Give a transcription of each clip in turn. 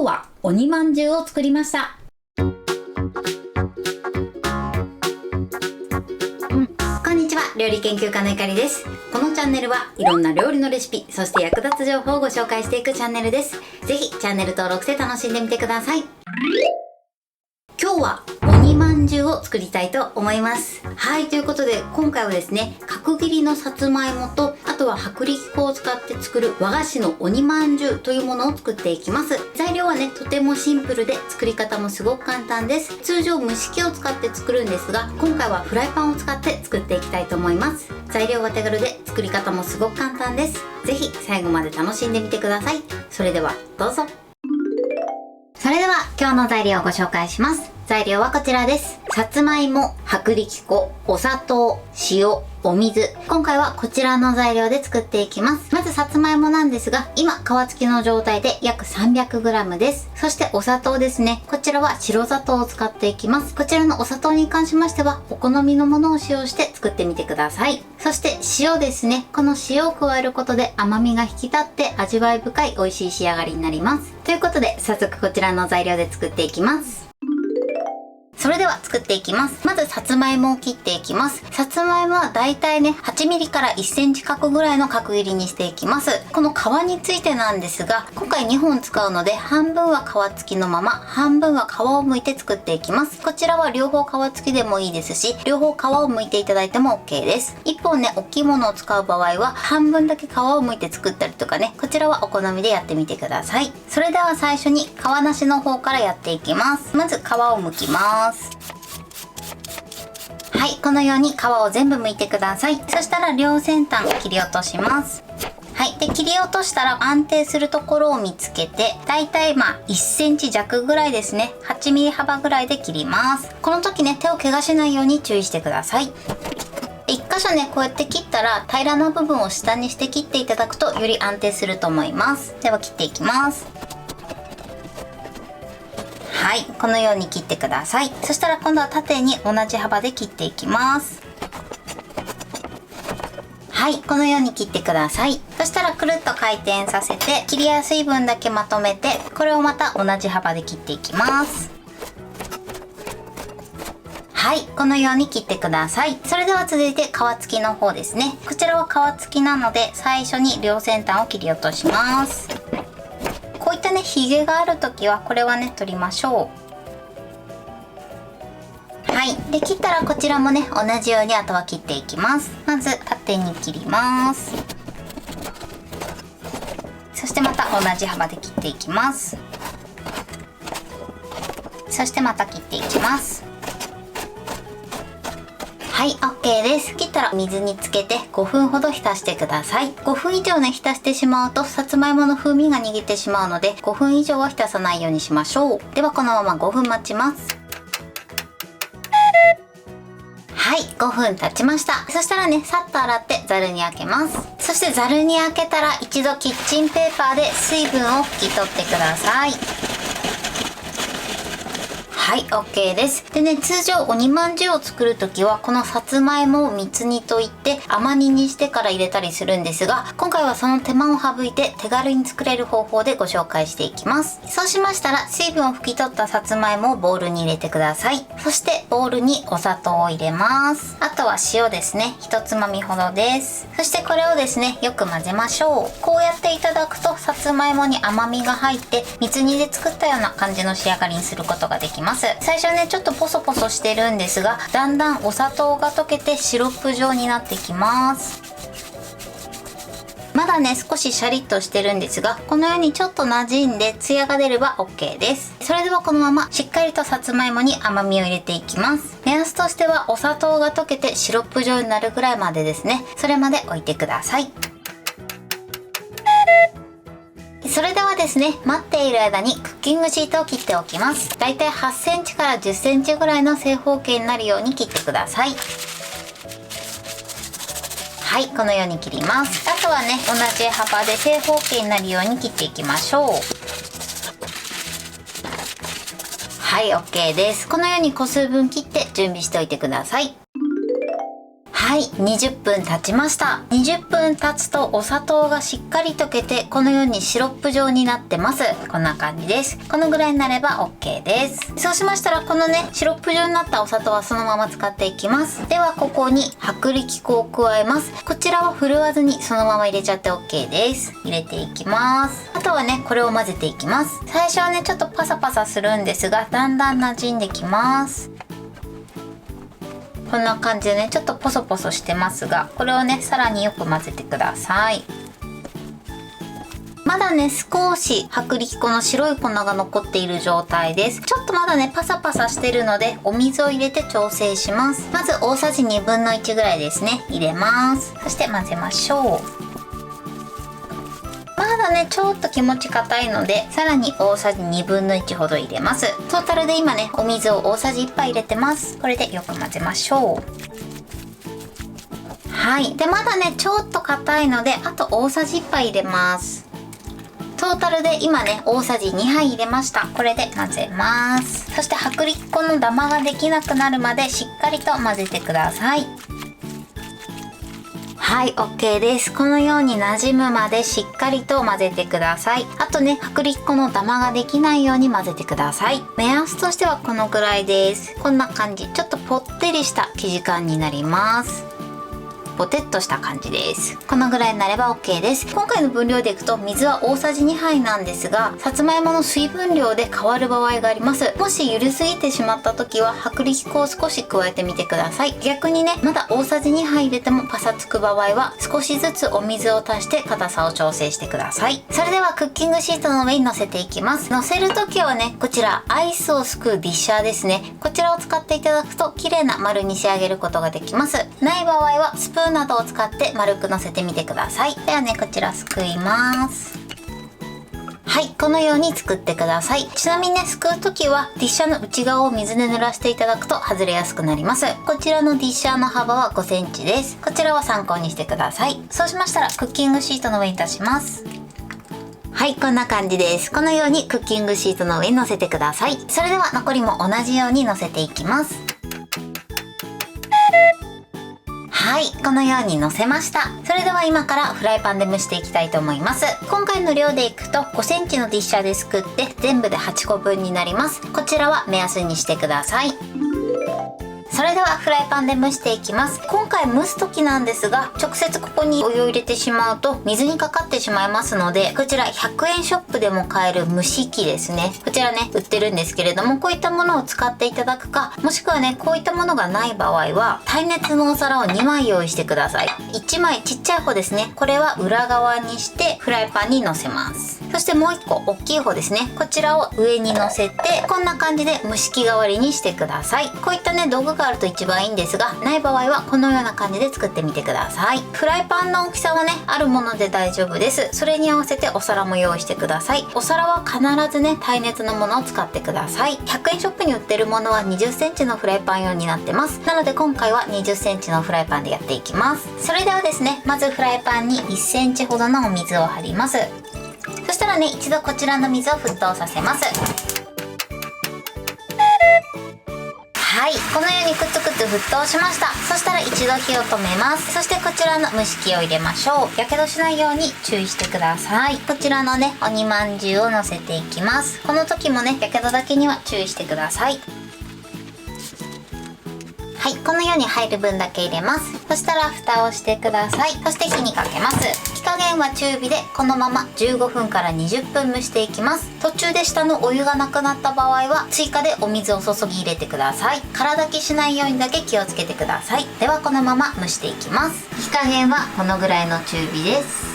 日は鬼まんじゅうを作りました。こんにちは、料理研究家のゆかりです。このチャンネルはいろんな料理のレシピ、そして役立つ情報をご紹介していくチャンネルです。ぜひチャンネル登録して楽しんでみてください。今日は鬼まんじゅうを作りたいと思います。はい、ということで今回はですね、角切りのさつまいもと、あとは薄力粉を使って作る和菓子の鬼まんじゅうというものを作っていきます。材料はね、とてもシンプルで作り方もすごく簡単です。通常蒸し器を使って作るんですが、今回はフライパンを使って作っていきたいと思います。材料は手軽で作り方もすごく簡単です。ぜひ最後まで楽しんでみてください。それではどうぞ。それでは今日の材料をご紹介します。材料はこちらです。さつまいも、薄力粉、お砂糖、塩、お水。今回はこちらの材料で作っていきます。まずさつまいもなんですが、今皮付きの状態で約 300g です。そしてお砂糖ですね。こちらは白砂糖を使っていきます。こちらのお砂糖に関しましては、お好みのものを使用して作ってみてください。そして塩ですね。この塩を加えることで甘みが引き立って味わい深い美味しい仕上がりになります。ということで早速こちらの材料で作っていきます。それでは作っていきます。まずさつまいもを切っていきます。さつまいもはだいたいね 8mm から 1cm 角ぐらいの角切りにしていきます。この皮についてなんですが、今回2本使うので半分は皮付きのまま、半分は皮を剥いて作っていきます。こちらは両方皮付きでもいいですし、両方皮を剥いていただいても OK です。1本ね、大きいものを使う場合は半分だけ皮を剥いて作ったりとかね、こちらはお好みでやってみてください。それでは最初に皮なしの方からやっていきます。まず皮を剥きます。はい、このように皮を全部剥いてください。そしたら両先端切り落とします。はい、で切り落としたら安定するところを見つけて、だいたい1センチ弱ぐらいですね、8ミリ幅ぐらいで切ります。この時ね、手を怪我しないように注意してください。1箇所ね、こうやって切ったら平らな部分を下にして切っていただくとより安定すると思います。では切っていきます。はい、このように切ってください。そしたら今度は縦に同じ幅で切っていきます。はい、このように切ってください。そしたらくるっと回転させて、切りやすい分だけまとめて、これをまた同じ幅で切っていきます。はい、このように切ってください。それでは続いて皮付きの方ですね。こちらは皮付きなので最初に両先端を切り落とします。こういったね、ひげがある時はこれはね、取りましょう。はい、で切ったらこちらもね、同じようにあとは切っていきます。まず縦に切ります。そしてまた同じ幅で切っていきます。そしてまた切っていきます。はい、OK です。切ったら水につけて5分ほど浸してください。5分以上ね、浸してしまうとさつまいもの風味が逃げてしまうので、5分以上は浸さないようにしましょう。ではこのまま5分待ちます。はい、5分経ちました。そしたらね、さっと洗ってザルにあけます。そしてザルにあけたら一度キッチンペーパーで水分を拭き取ってください。はい、OK です。でね、通常鬼まんじゅうを作るときはこのさつまいもを蜜煮といって甘煮にしてから入れたりするんですが、今回はその手間を省いて手軽に作れる方法でご紹介していきます。そうしましたら水分を拭き取ったさつまいもをボウルに入れてください。そしてボウルにお砂糖を入れます。あとは塩ですね、1つまみほどです。そしてこれをですね、よく混ぜましょう。こうやっていただくとさつまいもに甘みが入って蜜煮で作ったような感じの仕上がりにすることができます。最初ね、ちょっとポソポソしてるんですが、だんだんお砂糖が溶けてシロップ状になってきます。まだね、少しシャリッとしてるんですが、このようにちょっと馴染んでツヤが出れば OK です。それではこのまましっかりとさつまいもに甘みを入れていきます。目安としてはお砂糖が溶けてシロップ状になるぐらいまでですね。それまで置いてください。それではですね、待っている間にクッキングシートを切っておきます。だいたい8センチから10センチぐらいの正方形になるように切ってください。はい、このように切ります。あとはね、同じ幅で正方形になるように切っていきましょう。はい、OK です。このように個数分切って準備しておいてください。ははい、20分経ちました。20分経つとお砂糖がしっかり溶けて、このようにシロップ状になってます。こんな感じです。このぐらいになれば OK です。そうしましたら、このね、シロップ状になったお砂糖はそのまま使っていきます。では、ここに薄力粉を加えます。こちらは振るわずにそのまま入れちゃって OK です。入れていきます。あとはね、これを混ぜていきます。最初はね、ちょっとパサパサするんですが、だんだん馴染んできます。こんな感じでね、ちょっとポソポソしてますが、これをね、さらによく混ぜてください。まだね、少し薄力粉の白い粉が残っている状態です。ちょっとまだね、パサパサしてるので、お水を入れて調整します。まず大さじ1/2ぐらいですね、入れます。そして混ぜましょう。まだね、ちょっと気持ち硬いので、さらに大さじ1/2ほど入れます。トータルで今ね、お水を大さじ1杯入れてます。これでよく混ぜましょう。はい。で、まだね、ちょっと硬いので、あと大さじ1杯入れます。トータルで今ね、大さじ2杯入れました。これで混ぜます。そして薄力粉のダマができなくなるまでしっかりと混ぜてください。はい、OK です。このように馴染むまでしっかりと混ぜてください。あとね、薄力粉のダマができないように混ぜてください。目安としてはこのぐらいです。こんな感じ。ちょっとぽってりした生地感になります。ポテッとした感じです。このぐらいになれば OK です。今回の分量でいくと水は大さじ2杯なんですが、さつまいもの水分量で変わる場合があります。もし緩すぎてしまった時は薄力粉を少し加えてみてください。逆にね、まだ大さじ2杯入れてもパサつく場合は少しずつお水を足して硬さを調整してください。それではクッキングシートの上に乗せていきます。乗せる時はね、こちらアイスをすくうディッシャーですね。こちらを使っていただくと綺麗な丸に仕上げることができます。ない場合はスプーンなどを使って丸く乗せてみてください。ではね、こちらすくいます。はい、このように作ってください。ちなみにね、すくう時はディッシャーの内側を水で濡らしていただくと外れやすくなります。こちらのディッシャーの幅は5センチです。こちらは参考にしてください。そうしましたらクッキングシートの上に出します。はい、こんな感じです。このようにクッキングシートの上に乗せてください。それでは残りも同じように乗せていきます。はい、このように乗せました。それでは今からフライパンで蒸していきたいと思います。今回の量でいくと5センチのディッシャーですくって全部で8個分になります。こちらは目安にしてください。それではフライパンで蒸していきます。今回蒸す時なんですが、直接ここにお湯を入れてしまうと水にかかってしまいますので、こちら100円ショップでも買える蒸し器ですね。こちらね、売ってるんですけれども、こういったものを使っていただくか、もしくはね、こういったものがない場合は耐熱のお皿を2枚用意してください。1枚ちっちゃい方ですね。これは裏側にしてフライパンに乗せます。そしてもう1個大きい方ですね。こちらを上に乗せて、こんな感じで蒸し器代わりにしてください。こういったね、道具があると一番いいんですが、ない場合はこのような感じで作ってみてください。フライパンの大きさはね、あるもので大丈夫です。それに合わせてお皿も用意してください。お皿は必ずね、耐熱のものを使ってください。100円ショップに売ってるものは20センチのフライパン用になってます。なので今回は20センチのフライパンでやっていきます。それではですね、まずフライパンに1センチほどのお水を張ります。そしたらね、一度こちらの水を沸騰させます。はい、このようにくつくつ沸騰しました。そしたら一度火を止めます。そしてこちらの蒸し器を入れましょう。やけどしないように注意してください。こちらのね、鬼まんじゅうを乗せていきます。この時もね、やけどだけには注意してください。はい、このように入る分だけ入れます。そしたら蓋をしてください。そして火にかけます。火加減は中火でこのまま15分から20分蒸していきます。途中で下のお湯がなくなった場合は追加でお水を注ぎ入れてください。空炊きしないようにだけ気をつけてください。ではこのまま蒸していきます。火加減はこのぐらいの中火です。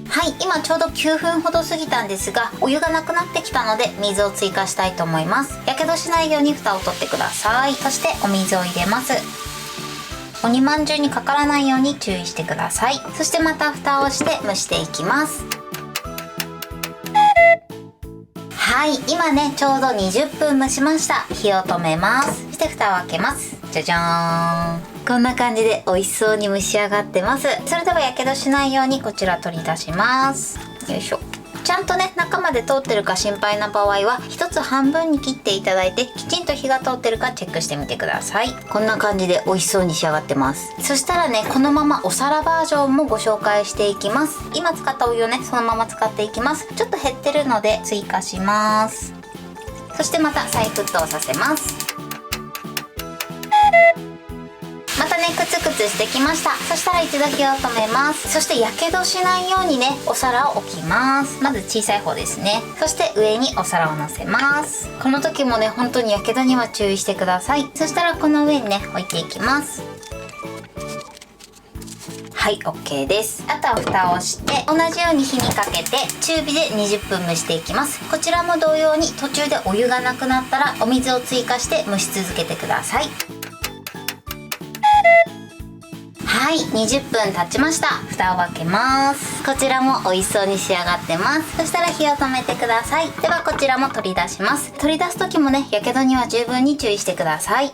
はい、今ちょうど9分ほど過ぎたんですが、お湯がなくなってきたので水を追加したいと思います。やけどしないように蓋を取ってください。そしてお水を入れます。鬼まんじゅうにかからないように注意してください。そしてまた蓋をして蒸していきます。はい、今ねちょうど20分蒸しました。火を止めます。そして蓋を開けます。じゃじゃーん、こんな感じで美味しそうに蒸し上がってます。それではやけどしないようにこちら取り出します。よいしょ。ちゃんとね中まで通ってるか心配な場合は1つ半分に切っていただいて、きちんと火が通ってるかチェックしてみてください。こんな感じで美味しそうに仕上がってます。そしたらねこのままお皿バージョンもご紹介していきます。今使ったお湯をねそのまま使っていきます。ちょっと減ってるので追加します。そしてまた再沸騰させます。またねクツクツしてきました。そしたら一度火を止めます。そしてやけどしないようにねお皿を置きます。まず小さい方ですね。そして上にお皿を乗せます。この時もね本当にやけどには注意してください。そしたらこの上にね置いていきます。はい、 OK です。あとは蓋をして同じように火にかけて中火で20分蒸していきます。こちらも同様に途中でお湯がなくなったらお水を追加して蒸し続けてください。はい、20分経ちました。蓋を開けます。こちらも美味しそうに仕上がってます。そしたら火を止めてください。ではこちらも取り出します。取り出す時もねやけどには十分に注意してください。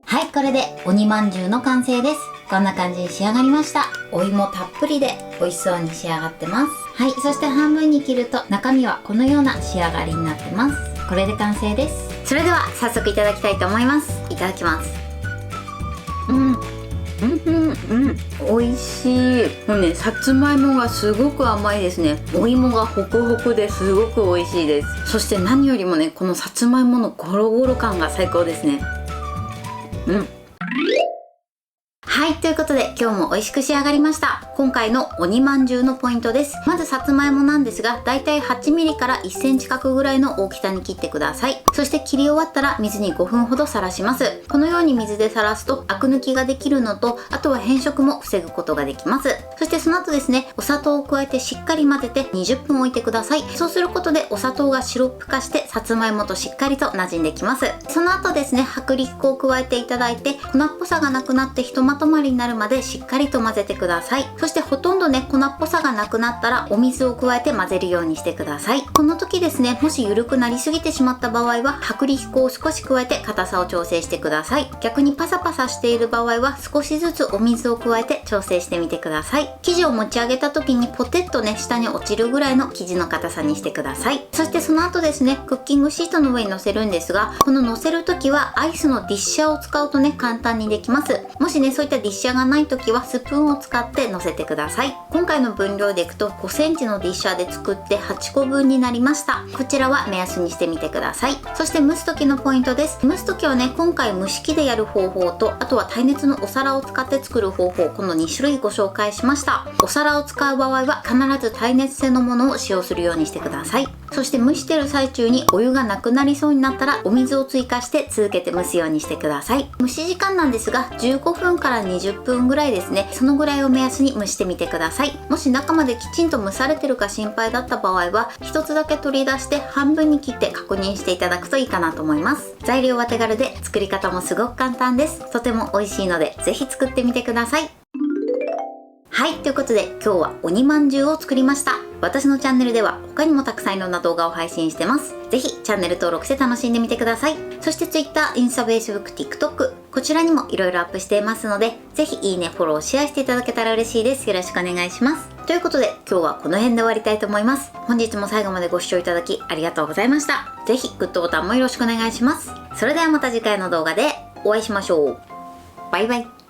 はい、これで鬼まんじゅうの完成です。こんな感じに仕上がりました。お芋たっぷりで美味しそうに仕上がってます。はい、そして半分に切ると中身はこのような仕上がりになってます。これで完成です。それでは早速いただきたいと思います。いただきます。美味しい。もうね、さつまいもがすごく甘いですね。お芋がホクホクですごく美味しいです。そして何よりもね、このさつまいものゴロゴロ感が最高ですね。はい、ということで今日も美味しく仕上がりました。今回の鬼まんじゅうのポイントです。まずさつまいもなんですが、だいたい 8mm から1センチ角ぐらいの大きさに切ってください。そして切り終わったら水に5分ほどさらします。このように水でさらすとアク抜きができるのと、あとは変色も防ぐことができます。そしてその後ですね、お砂糖を加えてしっかり混ぜて20分置いてください。そうすることでお砂糖がシロップ化してさつまいもとしっかりと馴染んできます。その後ですね、薄力粉を加えていただいて粉っぽさがなくなってひとまとまりになるまでしっかりと混ぜてください。そしてほとんどね粉っぽさがなくなったらお水を加えて混ぜるようにしてください。この時ですね、もし緩くなりすぎてしまった場合は薄力粉を少し加えて硬さを調整してください。逆にパサパサしている場合は少しずつお水を加えて調整してみてください。生地を持ち上げた時にポテッとね下に落ちるぐらいの生地の硬さにしてください。そしてその後ですね、クッキングシートの上に乗せるんですが、この乗せる時はアイスのディッシャーを使うとね簡単にできます。もしねそういったディッシャーがない時はスプーンを使って乗せてください。今回の分量でいくと5センチのディッシャーで作って8個分になりました。こちらは目安にしてみてください。そして蒸す時のポイントです。蒸す時はね今回蒸し器でやる方法と、あとは耐熱のお皿を使って作る方法、この2種類ご紹介しました。お皿を使う場合は必ず耐熱性のものを使用するようにしてください。そして蒸してる最中にお湯がなくなりそうになったらお水を追加して続けて蒸すようにしてください。蒸し時間なんですが15分から20分ぐらいですね。そのぐらいを目安に蒸してみてください。もし中まできちんと蒸されてるか心配だった場合は一つだけ取り出して半分に切って確認していただくといいかなと思います。材料は手軽で作り方もすごく簡単です。とても美味しいのでぜひ作ってみてください。はい、ということで今日は鬼まんじゅうを作りました。私のチャンネルでは他にもたくさんいろんな動画を配信してます。ぜひチャンネル登録して楽しんでみてください。そして Twitter、インスタ、Facebook、TikTok こちらにもいろいろアップしていますので、ぜひいいね、フォロー、シェアしていただけたら嬉しいです。よろしくお願いします。ということで今日はこの辺で終わりたいと思います。本日も最後までご視聴いただきありがとうございました。ぜひグッドボタンもよろしくお願いします。それではまた次回の動画でお会いしましょう。バイバイ。